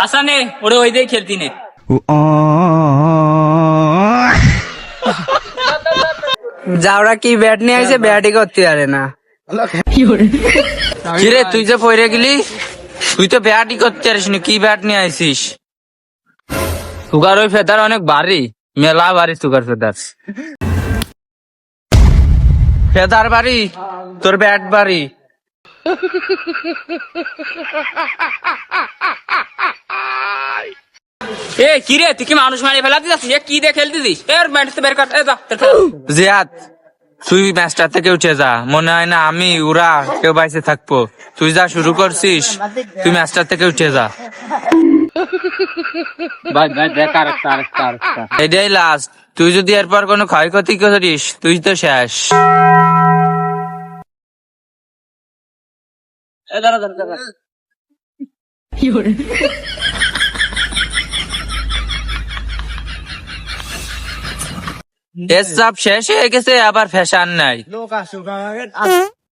আসা নে ওরে ওই দিয়ে খেলতি নে। যাওরা কি ব্যাট নিয়ে আসে, ব্যাটই করতে পারে না। কিরে তুই যে পড়ে গেলি, তুই তো ব্যাটই করতে পারিস না, কি ব্যাট নিয়ে আইসিস? সুগার ওই ফেদার অনেক ভারী, মেলা ভারী সুগার ফেদার। ফেদার ভারী, তোর ব্যাট ভারী। এ কি রে তুই কি মানুষ মারি ফেলাতে যাচ্ছিস? কি দিয়ে খেলতেছিস? এর ব্যাট বের কর, এ যা জিয়াদ তুই ম্যাচটা থেকে উঠে যা, মনে হয় না আমি ওরা কেউ বাইসে থাকবো। তুই যা শুরু করছিস, তুই ম্যাচটা থেকে উঠে যা। ভাই ভাই দেখ আরেকটা। এটাই লাস্ট, তুই যদি এরপর কোনো ক্ষয়ক্ষতি করিস তুই তো শেষ। এ দাঁড়া। এর চাপ শেষ হয়ে গেছে, আবার ফ্যাশন নাই।